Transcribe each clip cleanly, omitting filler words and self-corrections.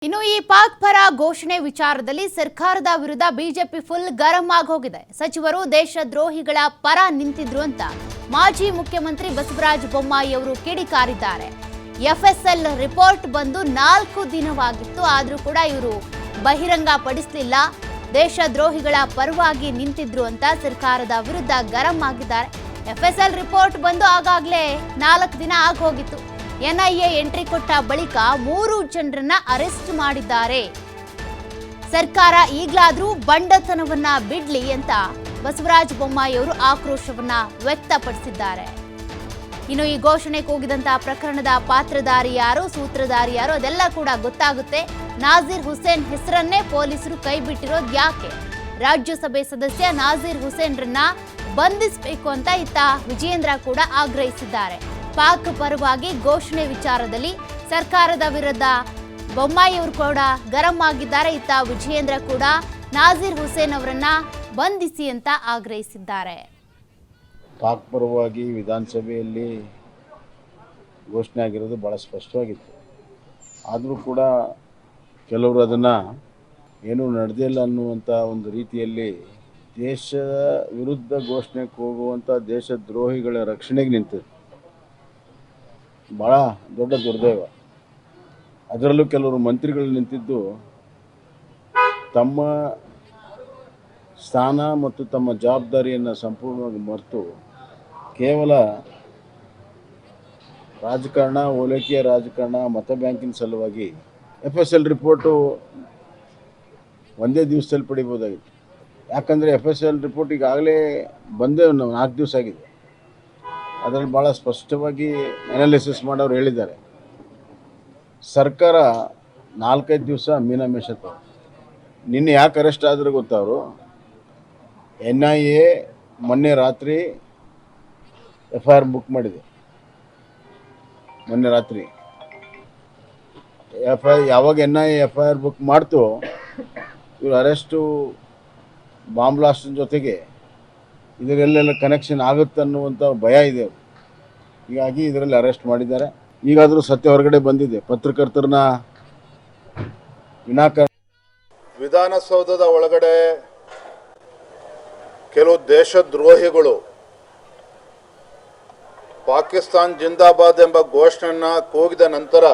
ಇನ್ನು ಈ ಪಾಕ್ ಪರ ಘೋಷಣೆ ವಿಚಾರದಲ್ಲಿ ಸರ್ಕಾರದ ವಿರುದ್ಧ ಬಿಜೆಪಿ ಫುಲ್ ಗರಂ ಆಗಿ ಹೋಗಿದೆ. ಸಚಿವರು ದೇಶದ್ರೋಹಿಗಳ ಪರ ನಿಂತಿದ್ರು ಅಂತ ಮಾಜಿ ಮುಖ್ಯಮಂತ್ರಿ ಬಸವರಾಜ ಬೊಮ್ಮಾಯಿ ಅವರು ಕಿಡಿಕಾರಿದ್ದಾರೆ. ಎಫ್ಎಸ್ಎಲ್ ರಿಪೋರ್ಟ್ ಬಂದು 4 ದಿನವಾಗಿತ್ತು, ಆದರೂ ಕೂಡ ಇವರು ಬಹಿರಂಗ ಪಡಿಸಲಿಲ್ಲ. ದೇಶದ್ರೋಹಿಗಳ ಪರವಾಗಿ ನಿಂತಿದ್ರು ಅಂತ ಸರ್ಕಾರದ ವಿರುದ್ಧ ಗರಂ ಆಗಿದ್ದಾರೆ. ಎಫ್ಎಸ್ಎಲ್ ರಿಪೋರ್ಟ್ ಬಂದು ಆಗಾಗಲೇ 4 ದಿನ ಆಗಿ ಹೋಗಿತ್ತು. ಎನ್ಐಎ ಎಂಟ್ರಿ ಕೊಟ್ಟ ಬಳಿಕ 3 ಜನರನ್ನ ಅರೆಸ್ಟ್ ಮಾಡಿದ್ದಾರೆ. ಸರ್ಕಾರ ಈಗಲಾದರೂ ಬಂಡತನವನ್ನ ಬಿಡ್ಲಿ ಅಂತ ಬಸವರಾಜ ಬೊಮ್ಮಾಯಿ ಅವರು ಆಕ್ರೋಶವನ್ನ ವ್ಯಕ್ತಪಡಿಸಿದ್ದಾರೆ. ಇನ್ನು ಈ ಘೋಷಣೆ ಕೂಗಿದಂತಹ ಪ್ರಕರಣದ ಪಾತ್ರಧಾರಿ ಯಾರು, ಸೂತ್ರಧಾರಿ ಯಾರು ಅದೆಲ್ಲ ಕೂಡ ಗೊತ್ತಾಗುತ್ತೆ. ನಾಜೀರ್ ಹುಸೇನ್ ಹೆಸರನ್ನೇ ಪೊಲೀಸರು ಕೈ ಬಿಟ್ಟಿರೋದು ಯಾಕೆ? ರಾಜ್ಯಸಭೆ ಸದಸ್ಯ ನಾಜೀರ್ ಹುಸೇನ್ರನ್ನ ಬಂಧಿಸಬೇಕು ಅಂತ ಇತ್ತ ವಿಜಯೇಂದ್ರ ಕೂಡ ಆಗ್ರಹಿಸಿದ್ದಾರೆ. ಪಾಕ್ ಪರವಾಗಿ ಘೋಷಣೆ ವಿಚಾರದಲ್ಲಿ ಸರ್ಕಾರದ ವಿರುದ್ಧ ಬೊಮ್ಮಾಯಿ ಅವರು ಕೂಡ ಗರಂ ಆಗಿದ್ದಾರೆ. ಇತ್ತ ವಿಜಯೇಂದ್ರ ಕೂಡ ನಾಜೀರ್ ಹುಸೇನ್ ಅವರನ್ನ ಬಂಧಿಸಿ ಅಂತ ಆಗ್ರಹಿಸಿದ್ದಾರೆ. ಪಾಕ್ ಪರವಾಗಿ ವಿಧಾನಸಭೆಯಲ್ಲಿ ಘೋಷಣೆ ಆಗಿರೋದು ಭಾಳ ಸ್ಪಷ್ಟವಾಗಿತ್ತು. ಆದರೂ ಕೂಡ ಕೆಲವರು ಅದನ್ನು ಏನೂ ನಡೆದಿಲ್ಲ ಅನ್ನುವಂಥ ಒಂದು ರೀತಿಯಲ್ಲಿ ದೇಶದ ವಿರುದ್ಧ ಘೋಷಣೆಗೆ ಹೋಗುವಂಥ ದೇಶದ್ರೋಹಿಗಳ ರಕ್ಷಣೆಗೆ ನಿಂತಿದೆ. ಭಾಳ ದೊಡ್ಡ ದುರ್ದೈವ. ಅದರಲ್ಲೂ ಕೆಲವರು ಮಂತ್ರಿಗಳು ನಿಂತಿದ್ದು ತಮ್ಮ ಸ್ಥಾನ ಮತ್ತು ತಮ್ಮ ಜವಾಬ್ದಾರಿಯನ್ನು ಸಂಪೂರ್ಣವಾಗಿ ಮರೆತು ಕೇವಲ ರಾಜಕಾರಣ, ಓಲೈಕೆಯ ರಾಜಕಾರಣ, ಮತ ಬ್ಯಾಂಕಿನ ಸಲುವಾಗಿ ಎಫ್ಎಸ್ಎಲ್ ರಿಪೋರ್ಟು ಒಂದೇ ದಿವಸದಲ್ಲಿ ಪಡಿಬೋದಾಗಿತ್ತು. ಯಾಕಂದರೆ ಎಫ್ಎಸ್ಎಲ್ ರಿಪೋರ್ಟ್ ಈಗಾಗಲೇ ಬಂದೇ 4 ದಿವಸ ಆಗಿದೆ. ಅದರಲ್ಲಿ ಭಾಳ ಸ್ಪಷ್ಟವಾಗಿ ಅನಾಲಿಸಿಸ್ ಮಾಡೋರು ಹೇಳಿದ್ದಾರೆ. ಸರ್ಕಾರ 4-5 ದಿವಸ ಮೀನಾಮೇಷ ನಿನ್ನೆ ಯಾಕೆ ಅರೆಸ್ಟ್ ಆದರೂ ಗೊತ್ತವರು, NIA ಮೊನ್ನೆ ರಾತ್ರಿ FIR ಬುಕ್ ಮಾಡಿದೆ. ಮೊನ್ನೆ ರಾತ್ರಿ ಯಾವಾಗ NIA FIR ಬುಕ್ ಮಾಡ್ತು, ಇವರು ಅರೆಸ್ಟು ಬಾಂಬ್ ಬ್ಲಾಸ್ಟಿನ ಜೊತೆಗೆ ಇದರಲ್ಲೆಲ್ಲ ಕನೆಕ್ಷನ್ ಆಗುತ್ತೆ ಅನ್ನುವಂಥ ಭಯ ಇದೆ. ಹೀಗಾಗಿ ಇದರಲ್ಲಿ ಅರೆಸ್ಟ್ ಮಾಡಿದ್ದಾರೆ. ಈಗಾದರೂ ಸತ್ಯ ಹೊರಗಡೆ ಬಂದಿದೆ. ಪತ್ರಕರ್ತರನ್ನ ವಿನಾಕಾರಣ ವಿಧಾನಸೌಧದ ಒಳಗಡೆ ಕೆಲವು ದೇಶದ್ರೋಹಿಗಳು ಪಾಕಿಸ್ತಾನ್ ಜಿಂದಾಬಾದ್ ಎಂಬ ಘೋಷಣೆಯನ್ನು ಕೂಗಿದ ನಂತರ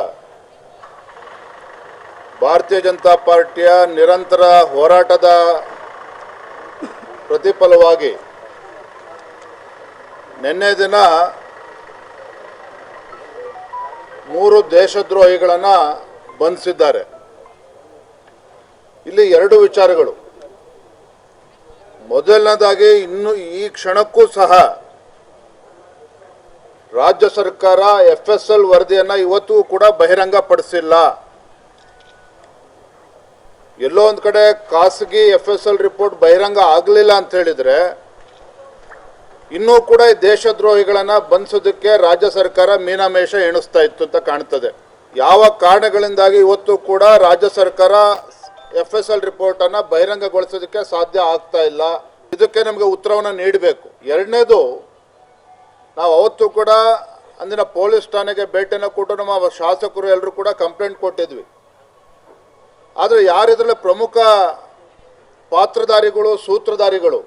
ಭಾರತೀಯ ಜನತಾ ಪಾರ್ಟಿಯ ನಿರಂತರ ಹೋರಾಟದ ಪ್ರತಿಫಲವಾಗಿ ನಿನ್ನೆ ದಿನ 3 ದೇಶದ್ರೋಹಿಗಳನ್ನು ಬಂಧಿಸಿದ್ದಾರೆ. ಇಲ್ಲಿ 2 ವಿಚಾರಗಳು. ಮೊದಲನೇದಾಗಿ, ಇನ್ನು ಈ ಕ್ಷಣಕ್ಕೂ ಸಹ ರಾಜ್ಯ ಸರ್ಕಾರ ಎಫ್ಎಸ್ಎಲ್ ವರದಿಯನ್ನು ಇವತ್ತಿಗೂ ಕೂಡ ಬಹಿರಂಗಪಡಿಸಿಲ್ಲ. ಎಲ್ಲೋ ಒಂದು ಕಡೆ ಖಾಸಗಿ ಎಫ್ಎಸ್ಎಲ್ ರಿಪೋರ್ಟ್ ಬಹಿರಂಗ ಆಗಲಿಲ್ಲ ಅಂತ ಹೇಳಿದರೆ ಇನ್ನೂ ಕೂಡ ಈ ದೇಶದ್ರೋಹಿಗಳನ್ನು ಬಂಧಿಸೋದಕ್ಕೆ ರಾಜ್ಯ ಸರ್ಕಾರ ಮೀನಾಮೇಷ ಎಣಿಸ್ತಾ ಇತ್ತು ಅಂತ ಕಾಣ್ತದೆ. ಯಾವ ಕಾರಣಗಳಿಂದಾಗಿ ಇವತ್ತು ಕೂಡ ರಾಜ್ಯ ಸರ್ಕಾರ ಎಫ್ಎಸ್ಎಲ್ ರಿಪೋರ್ಟನ್ನು ಬಹಿರಂಗಗೊಳಿಸೋದಕ್ಕೆ ಸಾಧ್ಯ ಆಗ್ತಾ ಇಲ್ಲ, ಇದಕ್ಕೆ ನಮಗೆ ಉತ್ತರವನ್ನು ನೀಡಬೇಕು. ಎರಡನೇದು, ನಾವು ಅವತ್ತು ಕೂಡ ಅಂದಿನ ಪೊಲೀಸ್ ಠಾಣೆಗೆ ಭೇಟಿಯನ್ನು ಕೊಟ್ಟು ನಮ್ಮ ಶಾಸಕರು ಎಲ್ಲರೂ ಕೂಡ ಕಂಪ್ಲೇಂಟ್ ಕೊಟ್ಟಿದ್ವಿ. ಆದರೆ ಯಾರಿದ್ರಲ್ಲಿ ಪ್ರಮುಖ ಪಾತ್ರಧಾರಿಗಳು, ಸೂತ್ರಧಾರಿಗಳು,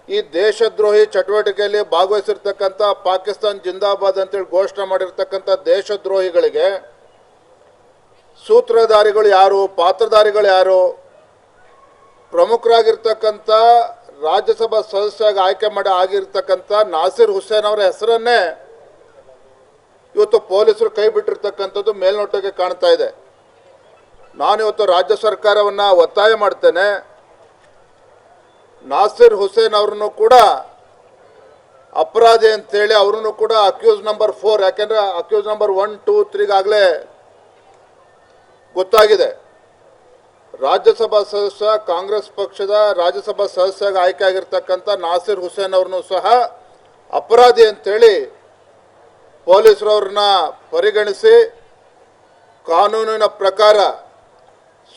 ಈ ದೇಶದ್ರೋಹಿ ಚಟುವಟಿಕೆಯಲ್ಲಿ ಭಾಗವಹಿಸಿರ್ತಕ್ಕಂಥ ಪಾಕಿಸ್ತಾನ್ ಜಿಂದಾಬಾದ್ ಅಂತೇಳಿ ಘೋಷಣೆ ಮಾಡಿರ್ತಕ್ಕಂಥ ದೇಶದ್ರೋಹಿಗಳಿಗೆ ಸೂತ್ರಧಾರಿಗಳು ಯಾರು, ಪಾತ್ರಧಾರಿಗಳು ಯಾರು, ಪ್ರಮುಖರಾಗಿರ್ತಕ್ಕಂಥ ರಾಜ್ಯಸಭಾ ಸದಸ್ಯರಾಗಿ ಆಯ್ಕೆ ಮಾಡಿ ಆಗಿರ್ತಕ್ಕಂಥ ನಾಸೀರ್ ಹುಸೇನ್ ಅವರ ಹೆಸರನ್ನೇ ಇವತ್ತು ಪೊಲೀಸರು ಕೈ ಬಿಟ್ಟಿರ್ತಕ್ಕಂಥದ್ದು ಮೇಲ್ನೋಟಕ್ಕೆ ಕಾಣ್ತಾ ಇದೆ. ನಾನಿವತ್ತು ರಾಜ್ಯ ಸರ್ಕಾರವನ್ನು ಒತ್ತಾಯ ಮಾಡ್ತೇನೆ, ನಾಸೀರ್ ಹುಸೇನ್ ಅವ್ರನ್ನು ಕೂಡ ಅಪರಾಧಿ ಅಂತೇಳಿ ಅವ್ರನ್ನು ಕೂಡ ಅಕ್ಯೂಸ್ ನಂಬರ್ 4, ಯಾಕೆಂದರೆ ಅಕ್ಯೂಸ್ ನಂಬರ್ 1, 2, 3 ಗೊತ್ತಾಗಿದೆ. ರಾಜ್ಯಸಭಾ ಸದಸ್ಯ, ಕಾಂಗ್ರೆಸ್ ಪಕ್ಷದ ರಾಜ್ಯಸಭಾ ಸದಸ್ಯರಾಗಿ ಆಯ್ಕೆ ಆಗಿರ್ತಕ್ಕಂಥ ನಾಸೀರ್ ಹುಸೇನ್ ಅವ್ರನ್ನು ಸಹ ಅಪರಾಧಿ ಅಂತೇಳಿ ಪೊಲೀಸರವ್ರನ್ನ ಪರಿಗಣಿಸಿ ಕಾನೂನಿನ ಪ್ರಕಾರ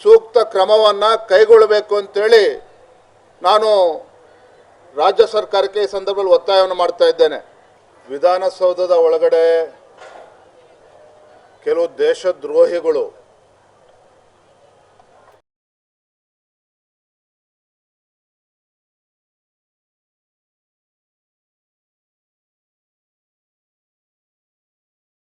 ಸೂಕ್ತ ಕ್ರಮವನ್ನು ಕೈಗೊಳ್ಳಬೇಕು ಅಂತೇಳಿ ನಾನು ರಾಜ್ಯ ಸರ್ಕಾರಕ್ಕೆ ಈ ಸಂದರ್ಭದಲ್ಲಿ ಒತ್ತಾಯವನ್ನು ಮಾಡ್ತಾ ಇದ್ದೇನೆ. ವಿಧಾನಸೌಧದ ಒಳಗಡೆ ಕೆಲವು ದೇಶದ್ರೋಹಿಗಳು